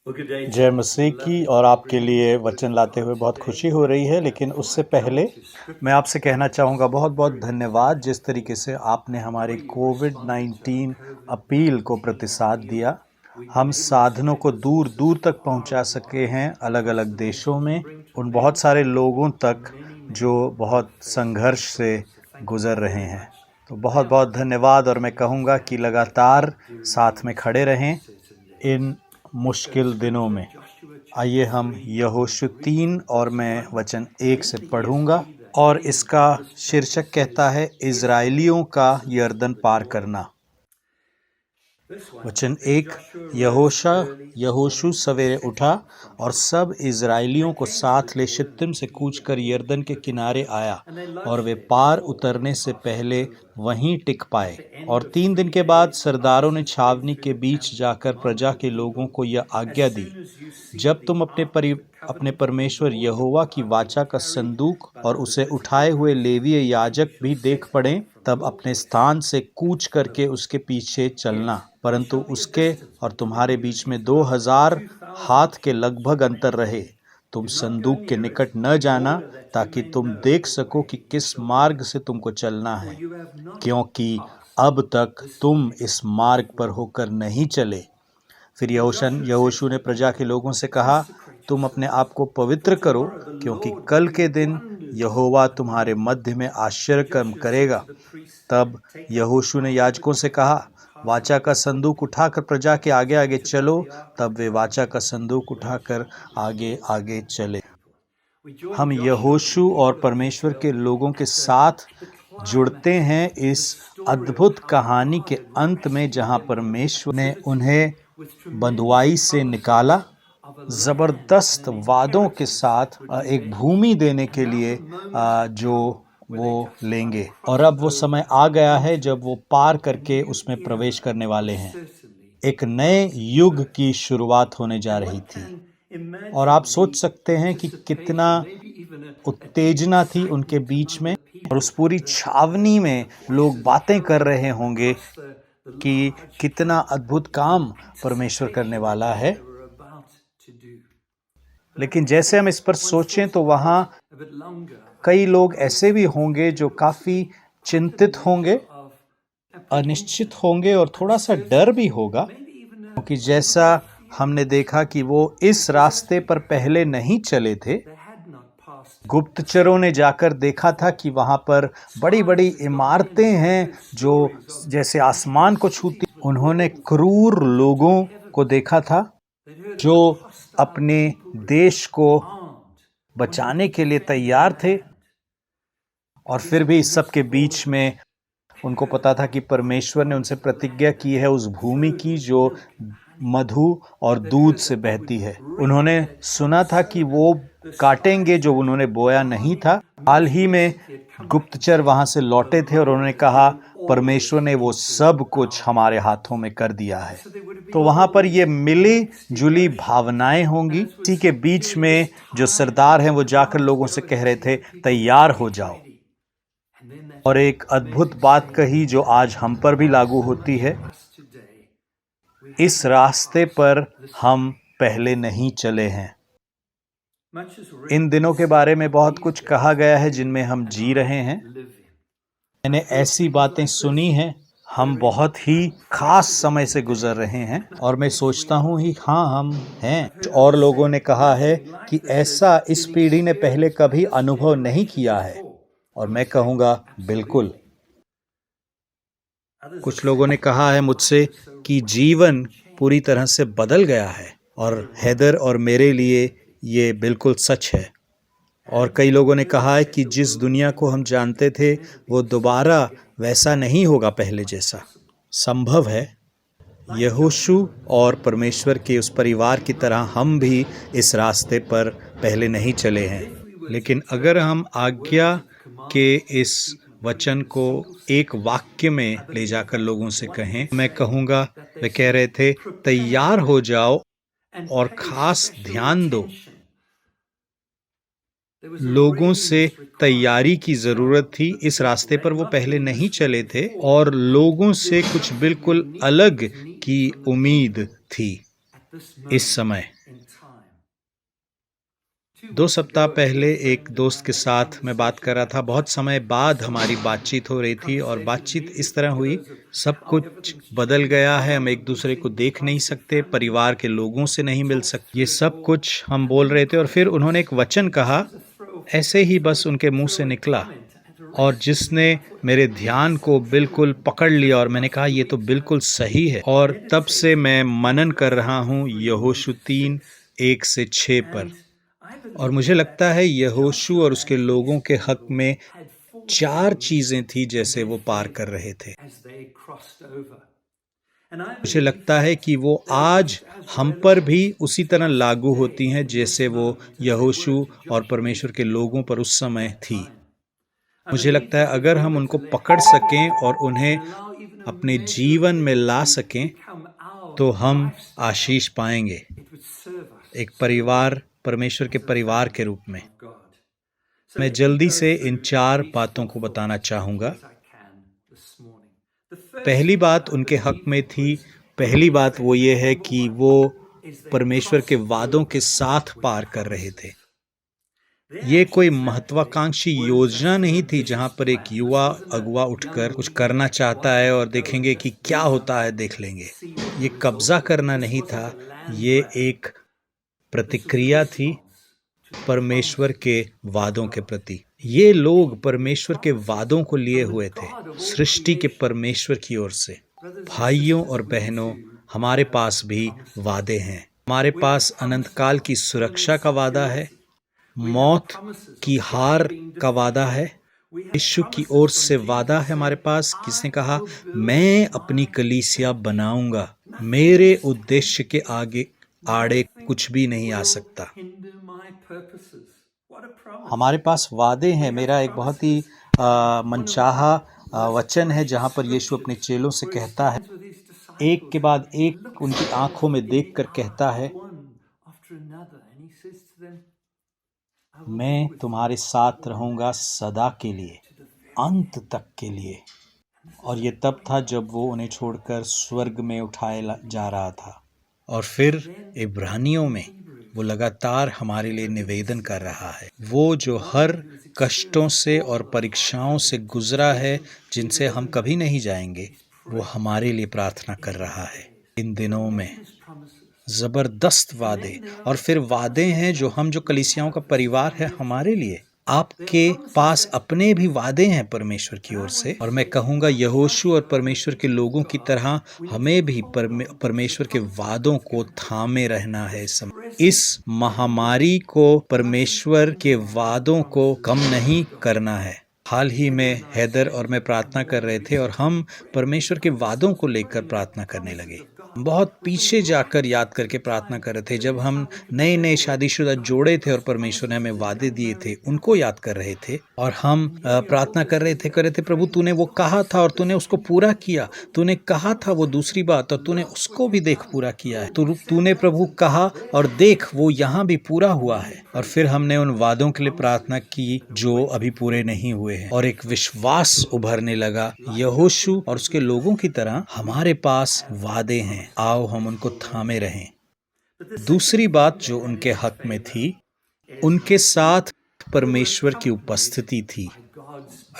जय मसीह की। और आपके लिए वचन लाते हुए बहुत खुशी हो रही है, लेकिन उससे पहले मैं आपसे कहना चाहूँगा बहुत बहुत धन्यवाद जिस तरीके से आपने हमारी कोविड-19 अपील को प्रतिसाद दिया। हम साधनों को दूर दूर तक पहुंचा सके हैं, अलग अलग देशों में, उन बहुत सारे लोगों तक जो बहुत संघर्ष से गुजर रहे हैं। तो बहुत बहुत धन्यवाद। और मैं कहूँगा कि लगातार साथ में खड़े रहें इन मुश्किल दिनों में। आइए हम यहोशू 3 और मैं वचन 1 से पढ़ूंगा, और इसका शीर्षक कहता है इज़राइलियों का यरदन पार करना। वचन 1। यहोशू सवेरे उठा और सब इज़राइलियों को साथ ले शित्तीम से कूच कर यरदन के किनारे आया, और वे पार उतरने से पहले वहीं टिक पाए। और 3 दिन के बाद सरदारों ने छावनी के बीच जाकर प्रजा के लोगों को यह आज्ञा दी, जब तुम अपने परमेश्वर यहोवा की वाचा का संदूक और उसे उठाए हुए लेवीय याजक भी देख पड़ें, तब अपने स्थान से कूच करके उसके पीछे चलना, परंतु उसके और तुम्हारे बीच में 2000 हाथ के लगभग अंतर रहे। तुम संदूक के निकट न जाना, ताकि तुम देख सको कि किस मार्ग से तुमको चलना है, क्योंकि अब तक तुम इस मार्ग पर होकर नहीं चले। फिर यहोशू ने प्रजा के लोगों से कहा, तुम अपने आप को पवित्र करो, क्योंकि कल के दिन यहोवा तुम्हारे मध्य में आश्चर्य कर्म करेगा। तब यहोशू ने याजकों से कहा, वाचा का संदूक उठाकर प्रजा के आगे आगे चलो। तब वे वाचा का संदूक उठाकर आगे आगे चले। हम यहोशू और परमेश्वर के लोगों के साथ जुड़ते हैं इस अद्भुत कहानी के अंत में, जहां परमेश्वर ने उन्हें बंधुआई से निकाला, जबरदस्त वादों के साथ एक भूमि देने के लिए जो वो लेंगे। और अब वो समय आ गया है जब वो पार करके उसमें प्रवेश करने वाले हैं। एक नए युग की शुरुआत होने जा रही थी, और आप सोच सकते हैं कि कितना उत्तेजना थी उनके बीच में, और उस पूरी छावनी में लोग बातें कर रहे होंगे कि कितना अद्भुत काम परमेश्वर करने वाला है। लेकिन जैसे हम इस पर सोचें तो वहाँ कई लोग ऐसे भी होंगे जो काफ़ी चिंतित होंगे, अनिश्चित होंगे, और थोड़ा सा डर भी होगा, क्योंकि जैसा हमने देखा कि वो इस रास्ते पर पहले नहीं चले थे। गुप्तचरों ने जाकर देखा था कि वहाँ पर बड़ी बड़ी इमारतें हैं जो जैसे आसमान को छूती। उन्होंने क्रूर लोगों को देखा था जो अपने देश को बचाने के लिए तैयार थे, और फिर भी इस सब के बीच में उनको पता था कि परमेश्वर ने उनसे प्रतिज्ञा की है उस भूमि की जो मधु और दूध से बहती है। उन्होंने सुना था कि वो काटेंगे जो उन्होंने बोया नहीं था। हाल ही में गुप्तचर वहां से लौटे थे और उन्होंने कहा, परमेश्वर ने वो सब कुछ हमारे हाथों में कर दिया है। तो वहां पर ये मिली जुली भावनाएं होंगी। इसी के बीच में जो सरदार हैं वो जाकर लोगों से कह रहे थे, तैयार हो जाओ। और एक अद्भुत बात कही जो आज हम पर भी लागू होती है, इस रास्ते पर हम पहले नहीं चले हैं। इन दिनों के बारे में बहुत कुछ कहा गया है जिनमें हम जी रहे हैं। मैंने ऐसी बातें सुनी हैं, हम बहुत ही खास समय से गुजर रहे हैं, और मैं सोचता हूँ ही हाँ हम हैं। और लोगों ने कहा है कि ऐसा इस पीढ़ी ने पहले कभी अनुभव नहीं किया है, और मैं कहूँगा बिल्कुल। कुछ लोगों ने कहा है मुझसे कि जीवन पूरी तरह से बदल गया है, और हैदर और मेरे लिए ये बिल्कुल सच है। और कई लोगों ने कहा है कि जिस दुनिया को हम जानते थे वो दोबारा वैसा नहीं होगा पहले जैसा। संभव है यहोशू और परमेश्वर के उस परिवार की तरह हम भी इस रास्ते पर पहले नहीं चले हैं, लेकिन अगर हम आज्ञा के इस वचन को एक वाक्य में ले जाकर लोगों से कहें, मैं कहूँगा, वे कह रहे थे, तैयार हो जाओ और खास ध्यान दो। लोगों से तैयारी की ज़रूरत थी। इस रास्ते पर वो पहले नहीं चले थे, और लोगों से कुछ बिल्कुल अलग की उम्मीद थी। इस समय 2 सप्ताह पहले एक दोस्त के साथ मैं बात कर रहा था। बहुत समय बाद हमारी बातचीत हो रही थी और बातचीत इस तरह हुई, सब कुछ बदल गया है, हम एक दूसरे को देख नहीं सकते, परिवार के लोगों से नहीं मिल सकते, ये सब कुछ हम बोल रहे थे। और फिर उन्होंने एक वचन कहा, ऐसे ही बस उनके मुंह से निकला और जिसने मेरे ध्यान को बिल्कुल पकड़ लिया और मैंने कहा ये तो बिल्कुल सही है। और तब से मैं मनन कर रहा हूँ यहोशू 3:1-6 पर। और मुझे लगता है यहोशू और उसके लोगों के हक में 4 चीजें थी जैसे वो पार कर रहे थे। मुझे लगता है कि वो आज हम पर भी उसी तरह लागू होती हैं जैसे वो यहोशू और परमेश्वर के लोगों पर उस समय थी। मुझे लगता है अगर हम उनको पकड़ सकें और उन्हें अपने जीवन में ला सकें तो हम आशीष पाएंगे, एक परिवार, परमेश्वर के परिवार के रूप में। मैं जल्दी से इन 4 बातों को बताना चाहूँगा। पहली बात उनके हक में थी, पहली बात वो ये है कि वो परमेश्वर के वादों के साथ पार कर रहे थे। ये कोई महत्वाकांक्षी योजना नहीं थी जहां पर एक युवा अगुवा उठकर कुछ करना चाहता है और देखेंगे कि क्या होता है, देख लेंगे। ये कब्जा करना नहीं था, ये एक प्रतिक्रिया थी परमेश्वर के वादों के प्रति। ये लोग परमेश्वर के वादों को लिए हुए थे, सृष्टि के परमेश्वर की ओर से। भाइयों और बहनों, हमारे पास भी वादे हैं। हमारे पास अनंत काल की सुरक्षा का वादा है, मौत की हार का वादा है, यीशु की ओर से वादा है हमारे पास। किसने कहा, मैं अपनी कलीसिया बनाऊंगा, मेरे उद्देश्य के आगे आड़े कुछ भी नहीं आ सकता। हमारे पास वादे हैं। मेरा एक बहुत ही मनचाहा वचन है जहां पर यीशु अपने चेलों से कहता है, एक के बाद एक उनकी आंखों में देखकर कहता है, मैं तुम्हारे साथ रहूंगा सदा के लिए, अंत तक के लिए। और ये तब था जब वो उन्हें छोड़कर स्वर्ग में उठाया जा रहा था। और फिर इब्रानियों में वो लगातार हमारे लिए निवेदन कर रहा है। वो जो हर कष्टों से और परीक्षाओं से गुजरा है जिनसे हम कभी नहीं जाएंगे, वो हमारे लिए प्रार्थना कर रहा है इन दिनों में। जबरदस्त वादे, और फिर वादे हैं जो कलीसियाओं का परिवार है हमारे लिए। आपके पास अपने भी वादे हैं परमेश्वर की ओर से, और मैं कहूँगा यहोशू और परमेश्वर के लोगों की तरह हमें भी परमेश्वर के वादों को थामे रहना है। इस महामारी को, परमेश्वर के वादों को कम नहीं करना है। हाल ही में हैदर और मैं प्रार्थना कर रहे थे और हम परमेश्वर के वादों को लेकर प्रार्थना करने लगे। बहुत पीछे जाकर याद करके प्रार्थना कर रहे थे, जब हम नए नए शादीशुदा जोड़े थे और परमेश्वर ने हमें वादे दिए थे, उनको याद कर रहे थे। और हम प्रार्थना कर रहे थे, प्रभु तूने वो कहा था और तूने उसको पूरा किया, तूने कहा था वो दूसरी बात और तूने उसको भी देख पूरा किया है। तूने प्रभु कहा और देख वो यहाँ भी पूरा हुआ है। और फिर हमने उन वादों के लिए प्रार्थना की जो अभी पूरे नहीं हुए हैं, और एक विश्वास उभरने लगा। यहोशू और उसके लोगों की तरह हमारे पास वादे हैं, आओ हम उनको थामे रहें। दूसरी बात जो उनके हक में थी, उनके साथ परमेश्वर की उपस्थिति थी।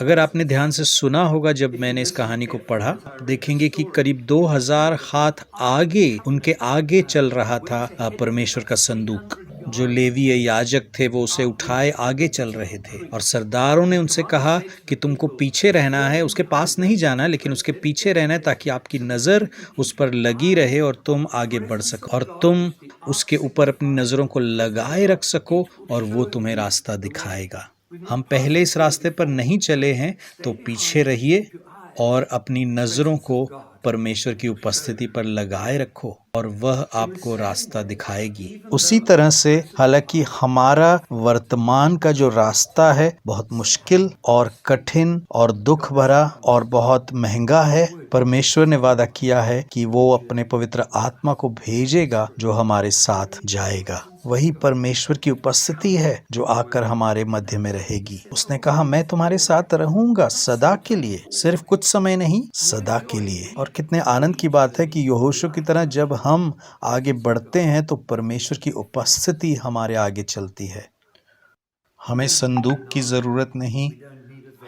अगर आपने ध्यान से सुना होगा, जब मैंने इस कहानी को पढ़ा, देखेंगे कि करीब 2000 हाथ आगे, उनके आगे चल रहा था परमेश्वर का संदूक। जो लेवीय याजक थे वो उसे उठाए आगे चल रहे थे, और सरदारों ने उनसे कहा कि तुमको पीछे रहना है, उसके पास नहीं जाना, लेकिन उसके पीछे रहना है ताकि आपकी नज़र उस पर लगी रहे और तुम आगे बढ़ सको, और तुम उसके ऊपर अपनी नज़रों को लगाए रख सको और वो तुम्हें रास्ता दिखाएगा। हम पहले इस रास्ते पर नहीं चले हैं तो पीछे रहिए और अपनी नज़रों को परमेश्वर की उपस्थिति पर लगाए रखो और वह आपको रास्ता दिखाएगी। उसी तरह से हालांकि हमारा वर्तमान का जो रास्ता है बहुत मुश्किल और कठिन और दुख भरा और बहुत महंगा है, परमेश्वर ने वादा किया है कि वो अपने पवित्र आत्मा को भेजेगा जो हमारे साथ जाएगा। वही परमेश्वर की उपस्थिति है जो आकर हमारे मध्य में रहेगी। उसने कहा, मैं तुम्हारे साथ रहूंगा सदा के लिए, सिर्फ कुछ समय नहीं, सदा के लिए। और कितने आनंद की बात है कि यहोशू की तरह जब हम आगे बढ़ते हैं तो परमेश्वर की उपस्थिति हमारे आगे चलती है। हमें संदूक की ज़रूरत नहीं,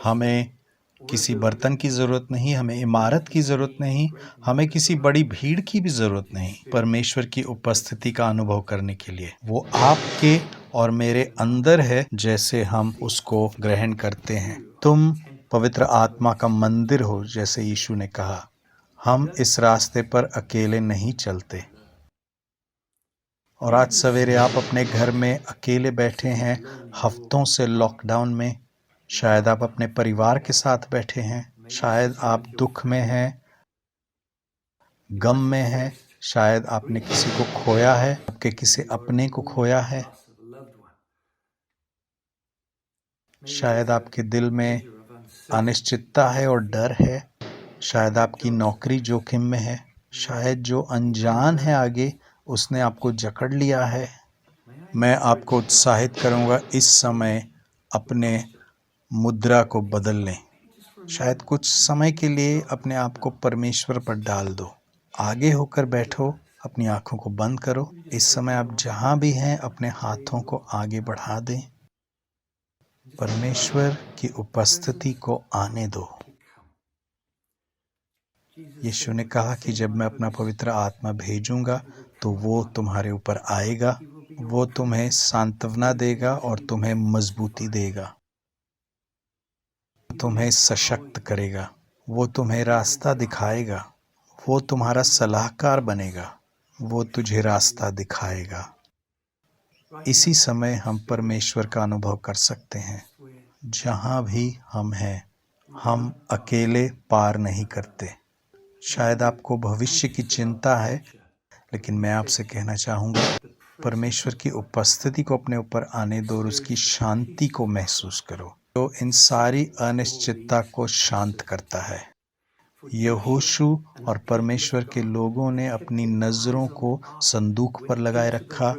हमें किसी बर्तन की ज़रूरत नहीं, हमें इमारत की ज़रूरत नहीं, हमें किसी बड़ी भीड़ की भी ज़रूरत नहीं परमेश्वर की उपस्थिति का अनुभव करने के लिए। वो आपके और मेरे अंदर है जैसे हम उसको ग्रहण करते हैं। तुम पवित्र आत्मा का मंदिर हो जैसे यीशु ने कहा। हम इस रास्ते पर अकेले नहीं चलते। और आज सवेरे आप अपने घर में अकेले बैठे हैं, हफ्तों से लॉकडाउन में। शायद आप अपने परिवार के साथ बैठे हैं, शायद आप दुख में हैं, गम में हैं, शायद आपने किसी को खोया है, आपके किसी अपने को खोया है, शायद आपके दिल में अनिश्चितता है और डर है, शायद आपकी नौकरी जोखिम में है, शायद जो अनजान है आगे उसने आपको जकड़ लिया है। मैं आपको उत्साहित करूंगा इस समय अपने मुद्रा को बदल लें। शायद कुछ समय के लिए अपने आप को परमेश्वर पर डाल दो। आगे होकर बैठो, अपनी आंखों को बंद करो। इस समय आप जहां भी हैं अपने हाथों को आगे बढ़ा दें। परमेश्वर की उपस्थिति को आने दो। यीशु ने कहा कि जब मैं अपना पवित्र आत्मा भेजूंगा तो वो तुम्हारे ऊपर आएगा, वो तुम्हें सांत्वना देगा और तुम्हें मजबूती देगा, तुम्हें सशक्त करेगा, वो तुम्हें रास्ता दिखाएगा, वो तुम्हारा सलाहकार बनेगा, वो तुझे रास्ता दिखाएगा। इसी समय हम परमेश्वर का अनुभव कर सकते हैं। जहाँ भी हम हैं, हम अकेले पार नहीं करते। शायद आपको भविष्य की चिंता है, लेकिन मैं आपसे कहना चाहूँगा, परमेश्वर की उपस्थिति को अपने ऊपर आने दो और उसकी शांति को महसूस करो, जो इन सारी अनिश्चितता को शांत करता है। यहोशू और परमेश्वर के लोगों ने अपनी नज़रों को संदूक पर लगाए रखा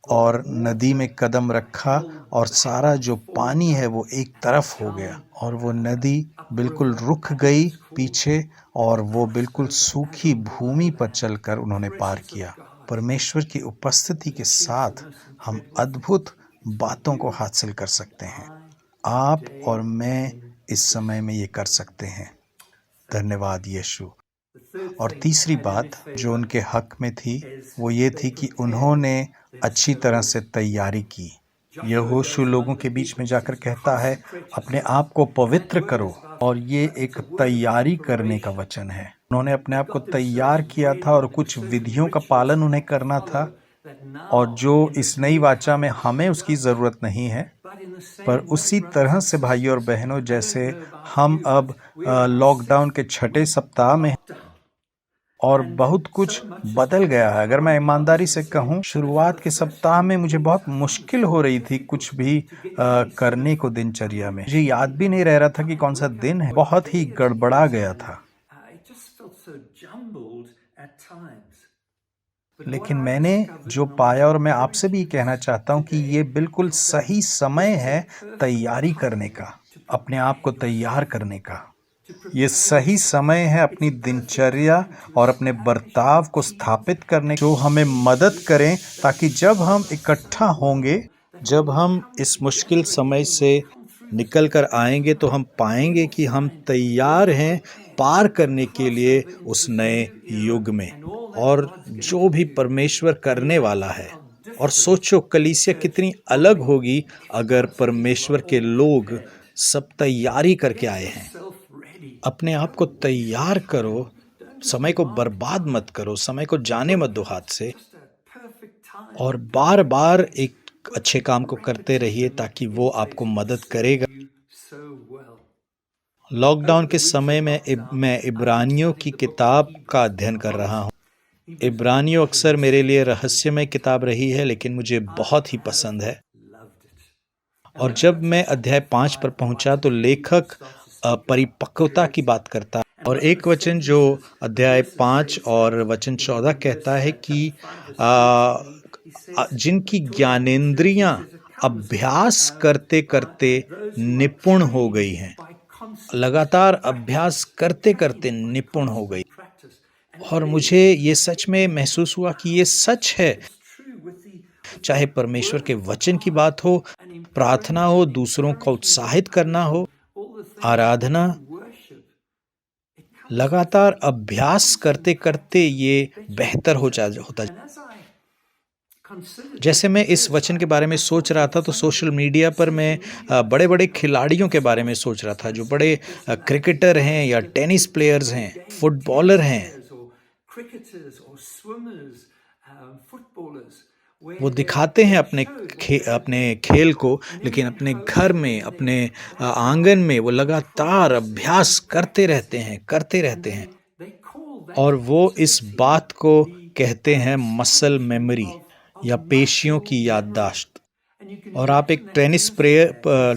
और नदी में कदम रखा और सारा जो पानी है वो एक तरफ हो गया और वो नदी बिल्कुल रुक गई पीछे और वो बिल्कुल सूखी भूमि पर चलकर उन्होंने पार किया। परमेश्वर की उपस्थिति के साथ हम अद्भुत बातों को हासिल कर सकते हैं। आप और मैं इस समय में ये कर सकते हैं। धन्यवाद यीशु। और तीसरी बात जो उनके हक में थी वो ये थी कि उन्होंने अच्छी तरह से तैयारी की। यहोशू लोगों के बीच में जाकर कहता है, अपने आप को पवित्र करो, और ये एक तैयारी करने का वचन है। उन्होंने अपने आप को तैयार किया था और कुछ विधियों का पालन उन्हें करना था, और जो इस नई वाचा में हमें उसकी ज़रूरत नहीं है। पर उसी तरह से भाइयों और बहनों, जैसे हम अब लॉकडाउन के 6ठे सप्ताह में और बहुत कुछ बदल गया है। अगर मैं ईमानदारी से कहूँ, शुरुआत के सप्ताह में मुझे बहुत मुश्किल हो रही थी कुछ भी करने को दिनचर्या में। मुझे याद भी नहीं रह रहा था कि कौन सा दिन है, बहुत ही गड़बड़ा गया था। लेकिन मैंने जो पाया, और मैं आपसे भी कहना चाहता हूँ कि ये बिल्कुल सही समय है तैयारी करने का, अपने आप को तैयार करने का। ये सही समय है अपनी दिनचर्या और अपने बर्ताव को स्थापित करने, जो हमें मदद करें ताकि जब हम इकट्ठा होंगे, जब हम इस मुश्किल समय से निकल कर आएंगे तो हम पाएंगे कि हम तैयार हैं पार करने के लिए उस नए युग में, और जो भी परमेश्वर करने वाला है। और सोचो कलीसिया कितनी अलग होगी अगर परमेश्वर के लोग सब तैयारी करके आए हैं। अपने आप को तैयार करो, समय को बर्बाद मत करो, समय को जाने मत दो हाथ से, और बार बार एक अच्छे काम को करते रहिए ताकि वो आपको मदद करेगा। लॉकडाउन के समय में मैं इब्रानियों की किताब का अध्ययन कर रहा हूँ। इब्रानियों अक्सर मेरे लिए रहस्यमय किताब रही है, लेकिन मुझे बहुत ही पसंद है। और जब मैं अध्याय 5 पर पहुंचा तो लेखक परिपक्वता की बात करता है, और एक वचन जो अध्याय 5 और वचन 14 कहता है कि जिनकी ज्ञानेंद्रियां अभ्यास करते करते निपुण हो गई हैं, लगातार अभ्यास करते करते निपुण हो गई। और मुझे ये सच में महसूस हुआ कि ये सच है, चाहे परमेश्वर के वचन की बात हो, प्रार्थना हो, दूसरों को उत्साहित करना हो, आराधना, लगातार अभ्यास करते करते ये बेहतर होता। जैसे मैं इस वचन के बारे में सोच रहा था तो सोशल मीडिया पर मैं बड़े बड़े खिलाड़ियों के बारे में सोच रहा था, जो बड़े क्रिकेटर हैं या टेनिस प्लेयर्स हैं, फुटबॉलर हैं। वो दिखाते हैं अपने खेल को, लेकिन अपने घर में, अपने आंगन में वो लगातार अभ्यास करते रहते हैं। और वो इस बात को कहते हैं मसल मेमोरी या पेशियों की याददाश्त। और आप एक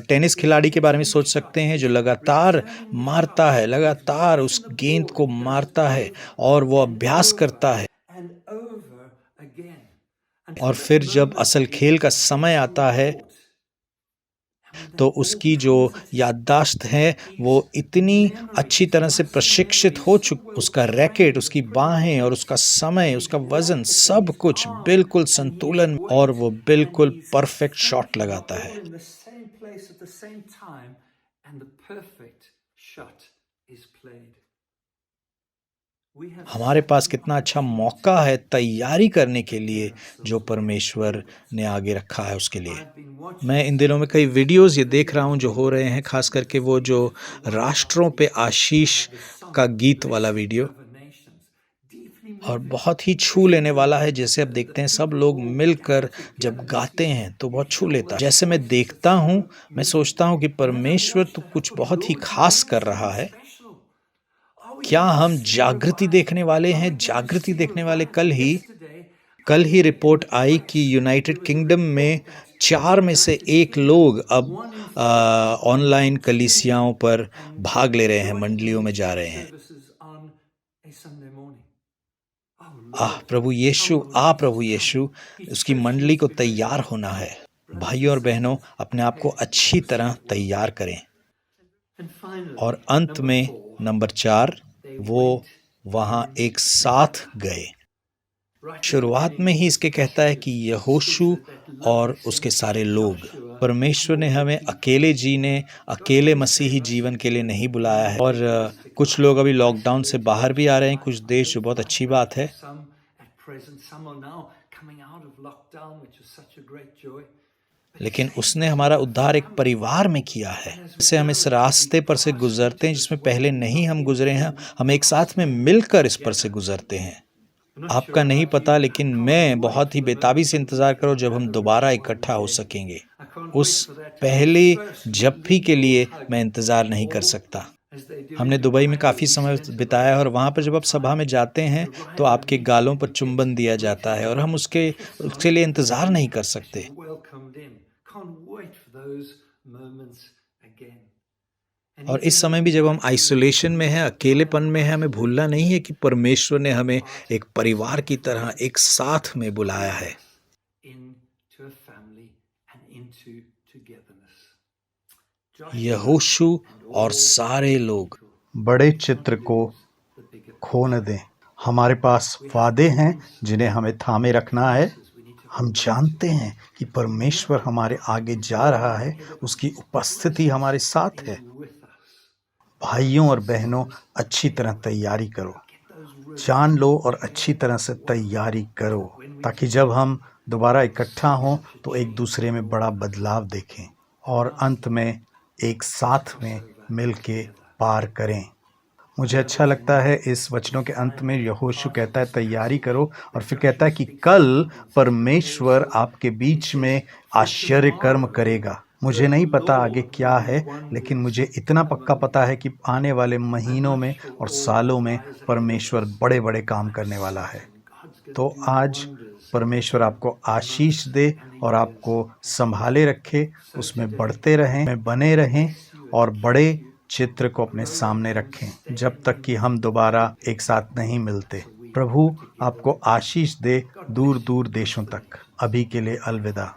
टेनिस खिलाड़ी के बारे में सोच सकते हैं, जो लगातार मारता है, लगातार उस गेंद को मारता है और वो अभ्यास करता है। और फिर जब असल खेल का समय आता है तो उसकी जो याददाश्त है वो इतनी अच्छी तरह से प्रशिक्षित हो उसका रैकेट, उसकी बाहें और उसका समय, उसका वजन, सब कुछ बिल्कुल संतुलन, और वो बिल्कुल परफेक्ट शॉट लगाता है। हमारे पास कितना अच्छा मौका है तैयारी करने के लिए जो परमेश्वर ने आगे रखा है उसके लिए। मैं इन दिनों में कई वीडियोस ये देख रहा हूँ जो हो रहे हैं, खास करके वो जो राष्ट्रों पे आशीष का गीत वाला वीडियो, और बहुत ही छू लेने वाला है। जैसे अब देखते हैं सब लोग मिलकर जब गाते हैं तो बहुत छू लेता है। जैसे मैं देखता हूँ, मैं सोचता हूँ कि परमेश्वर तो कुछ बहुत ही खास कर रहा है। क्या हम जागृति देखने वाले हैं? जागृति देखने वाले कल ही रिपोर्ट आई कि यूनाइटेड किंगडम में 4 में से 1 लोग अब ऑनलाइन कलीसियाओं पर भाग ले रहे हैं, मंडलियों में जा रहे हैं। प्रभु यीशु, उसकी मंडली को तैयार होना है। भाइयों और बहनों, अपने आप को अच्छी तरह तैयार करें। और अंत में नंबर 4, वो वहां एक साथ गए। शुरुआत में ही इसके कहता है कि यहोशू और उसके सारे लोग। परमेश्वर ने हमें अकेले जीने, अकेले मसीही जीवन के लिए नहीं बुलाया है। और कुछ लोग अभी लॉकडाउन से बाहर भी आ रहे हैं, कुछ देश, जो बहुत अच्छी बात है। लेकिन उसने हमारा उद्धार एक परिवार में किया है। जैसे हम इस रास्ते पर से गुजरते हैं जिसमें पहले नहीं हम गुजरे हैं, हम एक साथ में मिलकर इस पर से गुजरते हैं। आपका नहीं पता, लेकिन मैं बहुत ही बेताबी से इंतजार करो जब हम दोबारा इकट्ठा हो सकेंगे। उस पहले जप्फी के लिए मैं इंतजार नहीं कर सकता। हमने दुबई में काफ़ी समय बिताया और वहाँ पर जब आप सभा में जाते हैं तो आपके गालों पर चुंबन दिया जाता है और हम उसके लिए इंतज़ार नहीं कर सकते। और इस समय भी जब हम आइसोलेशन में हैं, अकेलेपन में हैं, हमें भूलना नहीं है कि परमेश्वर ने हमें एक परिवार की तरह एक साथ में बुलाया है। यहोशू और सारे लोग बड़े चित्र को खो न दें। हमारे पास वादे हैं जिन्हें हमें थामे रखना है। हम जानते हैं कि परमेश्वर हमारे आगे जा रहा है, उसकी उपस्थिति हमारे साथ है। भाइयों और बहनों, अच्छी तरह तैयारी करो, जान लो और अच्छी तरह से तैयारी करो, ताकि जब हम दोबारा इकट्ठा हों तो एक दूसरे में बड़ा बदलाव देखें और अंत में एक साथ में मिलके पार करें। मुझे अच्छा लगता है इस वचनों के अंत में यहोशू कहता है तैयारी करो, और फिर कहता है कि कल परमेश्वर आपके बीच में आश्चर्य कर्म करेगा। मुझे नहीं पता आगे क्या है, लेकिन मुझे इतना पक्का पता है कि आने वाले महीनों में और सालों में परमेश्वर बड़े बड़े काम करने वाला है। तो आज परमेश्वर आपको आशीष दे और आपको संभाले रखे, उसमें बढ़ते रहें, बने रहें और बड़े चित्र को अपने सामने रखें जब तक कि हम दोबारा एक साथ नहीं मिलते। प्रभु आपको आशीष दे दूर दूर देशों तक। अभी के लिए अलविदा।